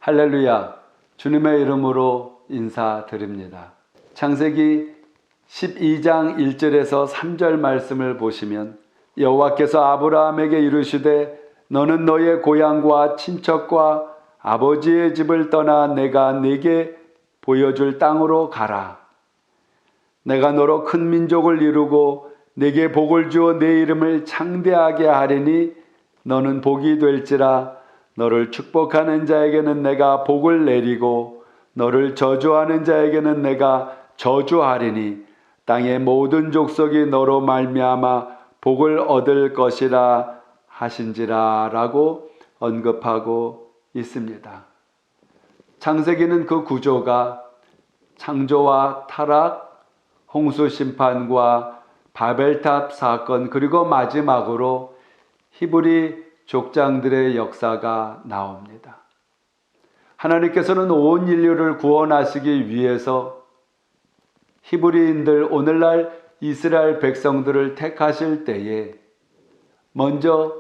할렐루야, 주님의 이름으로 인사드립니다. 창세기 12장 1절에서 3절 말씀을 보시면 여호와께서 아브라함에게 이르시되 너는 너의 고향과 친척과 아버지의 집을 떠나 내가 네게 보여줄 땅으로 가라. 내가 너로 큰 민족을 이루고 네게 복을 주어 네 이름을 창대하게 하리니 너는 복이 될지라. 너를 축복하는 자에게는 내가 복을 내리고 너를 저주하는 자에게는 내가 저주하리니 땅의 모든 족속이 너로 말미암아 복을 얻을 것이라 하신지라 라고 언급하고 있습니다. 창세기는 그 구조가 창조와 타락, 홍수 심판과 바벨탑 사건, 그리고 마지막으로 히브리 족장들의 역사가 나옵니다. 하나님께서는 온 인류를 구원하시기 위해서 히브리인들, 오늘날 이스라엘 백성들을 택하실 때에 먼저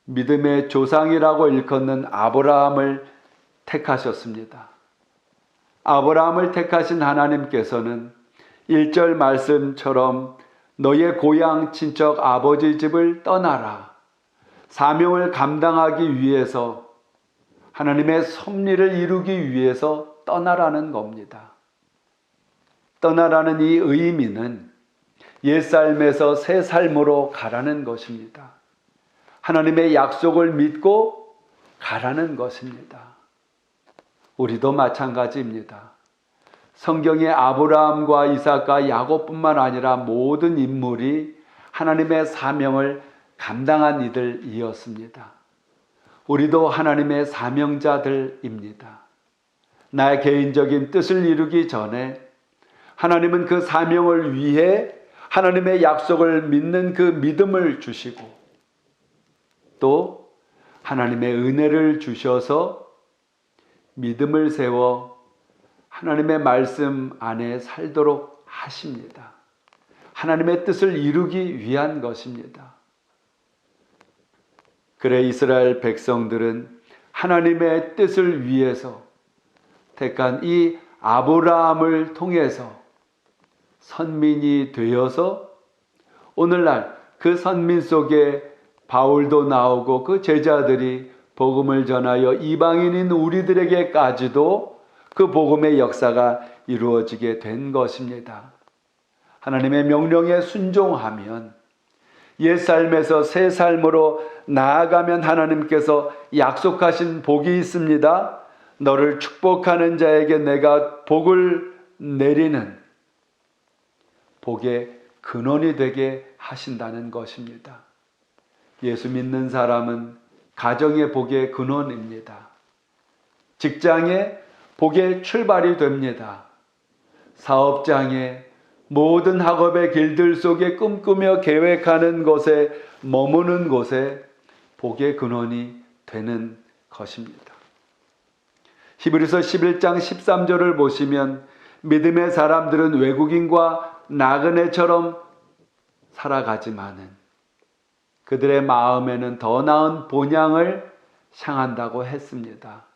믿음의 조상이라고 일컫는 아브라함을 택하셨습니다. 아브라함을 택하신 하나님께서는 1절 말씀처럼 너의 고향 친척 아버지 집을 떠나라. 사명을 감당하기 위해서, 하나님의 섭리를 이루기 위해서 떠나라는 겁니다. 떠나라는 이 의미는 옛 삶에서 새 삶으로 가라는 것입니다. 하나님의 약속을 믿고 가라는 것입니다. 우리도 마찬가지입니다. 성경의 아브라함과 이삭과 야곱뿐만 아니라 모든 인물이 하나님의 사명을 감당한 이들이었습니다. 우리도 하나님의 사명자들입니다. 나의 개인적인 뜻을 이루기 전에 하나님은 그 사명을 위해 하나님의 약속을 믿는 그 믿음을 주시고 또 하나님의 은혜를 주셔서 믿음을 세워 하나님의 말씀 안에 살도록 하십니다. 하나님의 뜻을 이루기 위한 것입니다. 그래 이스라엘 백성들은 하나님의 뜻을 위해서 택한 이 아브라함을 통해서 선민이 되어서 오늘날 그 선민 속에 바울도 나오고 그 제자들이 복음을 전하여 이방인인 우리들에게까지도 그 복음의 역사가 이루어지게 된 것입니다. 하나님의 명령에 순종하면 옛 삶에서 새 삶으로 나아가면 하나님께서 약속하신 복이 있습니다. 너를 축복하는 자에게 내가 복을 내리는 복의 근원이 되게 하신다는 것입니다. 예수 믿는 사람은 가정의 복의 근원입니다. 직장의 복의 출발이 됩니다. 사업장의 모든 학업의 길들 속에 꿈꾸며 계획하는 곳에 머무는 곳에 복의 근원이 되는 것입니다. 히브리서 11장 13절을 보시면 믿음의 사람들은 외국인과 나그네처럼 살아가지만은 그들의 마음에는 더 나은 본향을 향한다고 했습니다.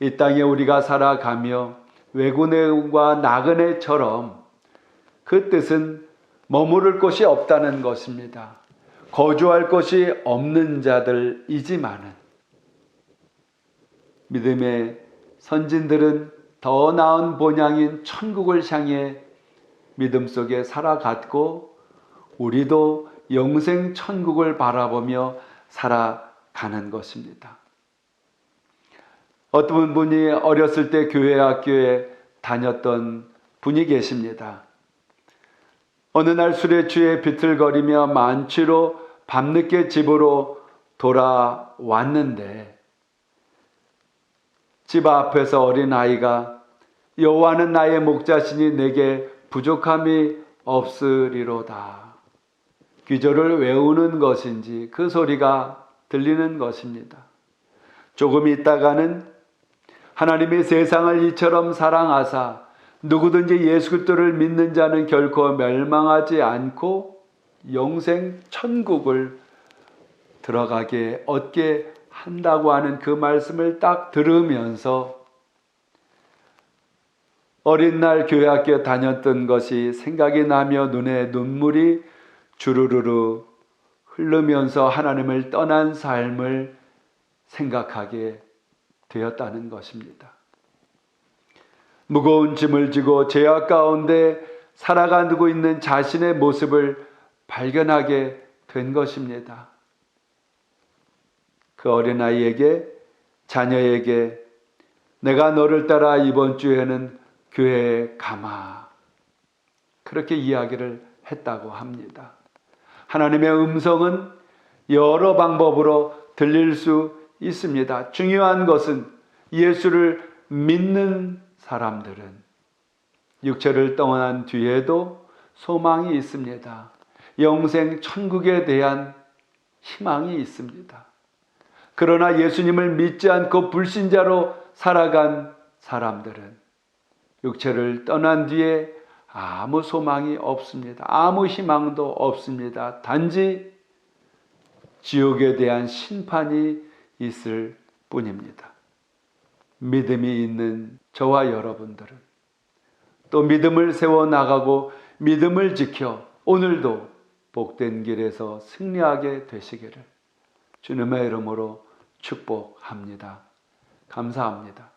이 땅에 우리가 살아가며 외국인과 나그네처럼 그 뜻은 머무를 곳이 없다는 것입니다. 거주할 곳이 없는 자들이지만은 믿음의 선진들은 더 나은 본향인 천국을 향해 믿음 속에 살아갔고 우리도 영생 천국을 바라보며 살아가는 것입니다. 어떤 분이 어렸을 때 교회 학교에 다녔던 분이 계십니다. 어느 날 술에 취해 비틀거리며 만취로 밤늦게 집으로 돌아왔는데 집 앞에서 어린아이가 여호와는 나의 목자시니 내게 부족함이 없으리로다. 기절을 외우는 것인지 그 소리가 들리는 것입니다. 조금 있다가는 하나님이 세상을 이처럼 사랑하사 누구든지 예수 그리스도를 믿는 자는 결코 멸망하지 않고 영생 천국을 들어가게 얻게 한다고 하는 그 말씀을 딱 들으면서 어린 날 교회 학교 다녔던 것이 생각이 나며 눈에 눈물이 주르르르 흐르면서 하나님을 떠난 삶을 생각하게 되었다는 것입니다. 무거운 짐을 지고 죄악 가운데 살아가고 있는 자신의 모습을 발견하게 된 것입니다. 그 어린아이에게, 자녀에게 내가 너를 따라 이번 주에는 교회에 가마, 그렇게 이야기를 했다고 합니다. 하나님의 음성은 여러 방법으로 들릴 수 있습니다. 중요한 것은 예수를 믿는 사람들은 육체를 떠난 뒤에도 소망이 있습니다. 영생 천국에 대한 희망이 있습니다. 그러나 예수님을 믿지 않고 불신자로 살아간 사람들은 육체를 떠난 뒤에 아무 소망이 없습니다. 아무 희망도 없습니다. 단지 지옥에 대한 심판이 있을 뿐입니다. 믿음이 있는 저와 여러분들은 또 믿음을 세워나가고 믿음을 지켜 오늘도 복된 길에서 승리하게 되시기를 주님의 이름으로 축복합니다. 감사합니다.